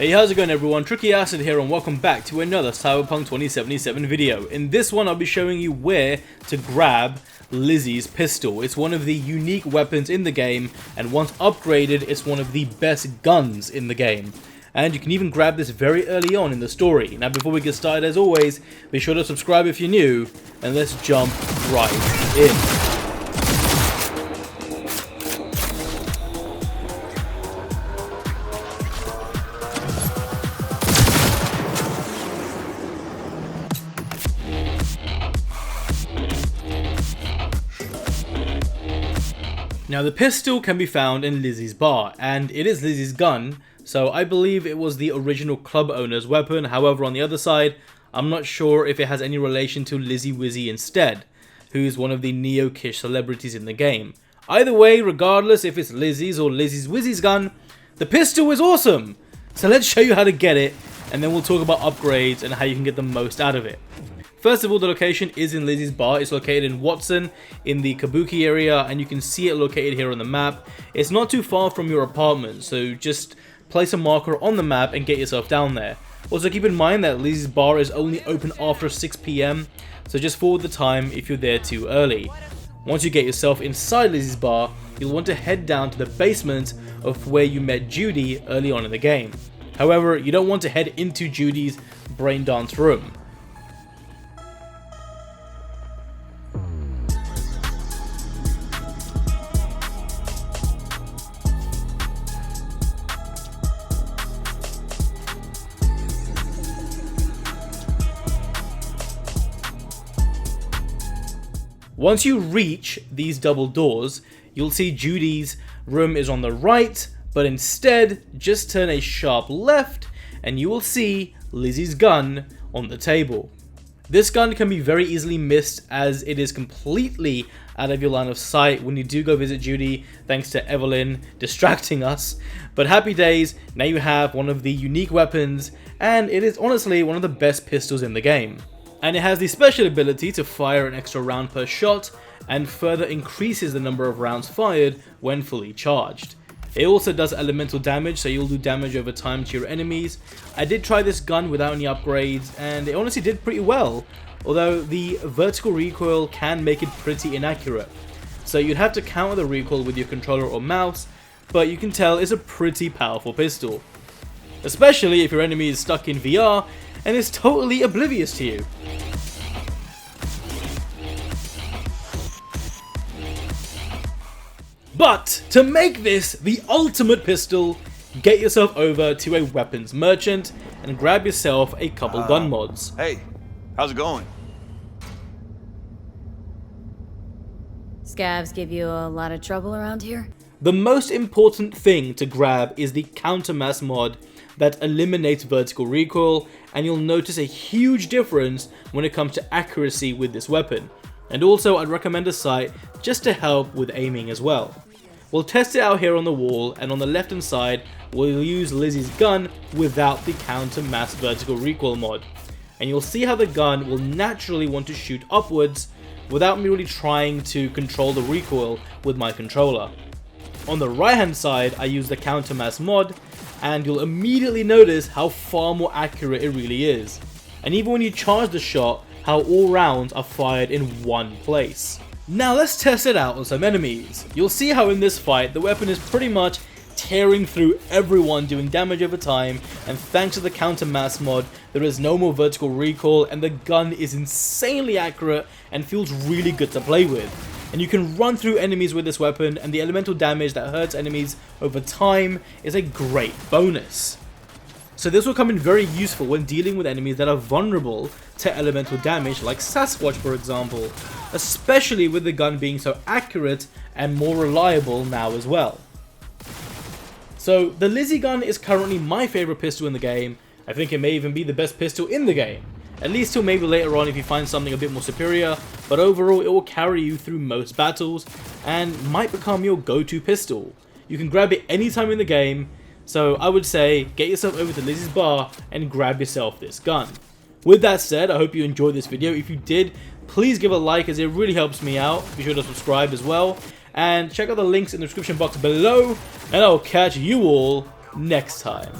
Hey, how's it going everyone? Tricky Acid here and welcome back to another Cyberpunk 2077 video. In this one I'll be showing you where to grab Lizzie's pistol. It's one of the unique weapons in the game, and once upgraded it's one of the best guns in the game. And you can even grab this very early on in the story. Now before we get started, as always, be sure to subscribe if you're new, and let's jump right in. Now the pistol can be found in Lizzie's bar, and it is Lizzie's gun, so I believe it was the original club owner's weapon. However, on the other side, I'm not sure if it has any relation to Lizzy Wizzy instead, who's one of the neo-kitsch celebrities in the game. Either way, regardless if it's Lizzie's or Lizzie's Wizzy's gun, the pistol is awesome! So let's show you how to get it, and then we'll talk about upgrades and how you can get the most out of it. First of all, the location is in Lizzie's bar. It's located in Watson, in the Kabuki area, and you can see it located here on the map. It's not too far from your apartment, so just place a marker on the map and get yourself down there. Also keep in mind that Lizzie's bar is only open after 6 PM, so just forward the time if you're there too early. Once you get yourself inside Lizzie's bar, you'll want to head down to the basement of where you met Judy early on in the game. However, you don't want to head into Judy's brain dance room. Once you reach these double doors, you'll see Judy's room is on the right, but instead, just turn a sharp left and you will see Lizzie's gun on the table. This gun can be very easily missed as it is completely out of your line of sight when you do go visit Judy, thanks to Evelyn distracting us. But happy days, now you have one of the unique weapons, and it is honestly one of the best pistols in the game. And it has the special ability to fire an extra round per shot and further increases the number of rounds fired when fully charged. It also does elemental damage, so you'll do damage over time to your enemies. I did try this gun without any upgrades and it honestly did pretty well, although the vertical recoil can make it pretty inaccurate. So you'd have to counter the recoil with your controller or mouse, but you can tell it's a pretty powerful pistol. Especially if your enemy is stuck in VR and is totally oblivious to you. But to make this the ultimate pistol, get yourself over to a weapons merchant and grab yourself a couple gun mods. Hey, how's it going? Scavs give you a lot of trouble around here? The most important thing to grab is the countermass mod that eliminates vertical recoil, and you'll notice a huge difference when it comes to accuracy with this weapon. And also I'd recommend a sight just to help with aiming as well. We'll test it out here on the wall, and on the left hand side we'll use Lizzie's gun without the countermass vertical recoil mod. And you'll see how the gun will naturally want to shoot upwards without me really trying to control the recoil with my controller. On the right hand side I use the countermass mod, and you'll immediately notice how far more accurate it really is. And even when you charge the shot, how all rounds are fired in one place. Now let's test it out on some enemies. You'll see how in this fight the weapon is pretty much tearing through everyone, doing damage over time, and thanks to the countermass mod there is no more vertical recoil and the gun is insanely accurate and feels really good to play with. And you can run through enemies with this weapon, and the elemental damage that hurts enemies over time is a great bonus. So this will come in very useful when dealing with enemies that are vulnerable to elemental damage, like Sasquatch for example, especially with the gun being so accurate and more reliable now as well. So the Lizzie gun is currently my favourite pistol in the game. I think it may even be the best pistol in the game. At least till maybe later on if you find something a bit more superior, but overall it will carry you through most battles and might become your go-to pistol. You can grab it anytime in the game, so I would say get yourself over to Lizzie's bar and grab yourself this gun. With that said, I hope you enjoyed this video. If you did, please give a like as it really helps me out. Be sure to subscribe as well, and check out the links in the description box below, and I'll catch you all next time.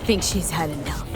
think she's had enough.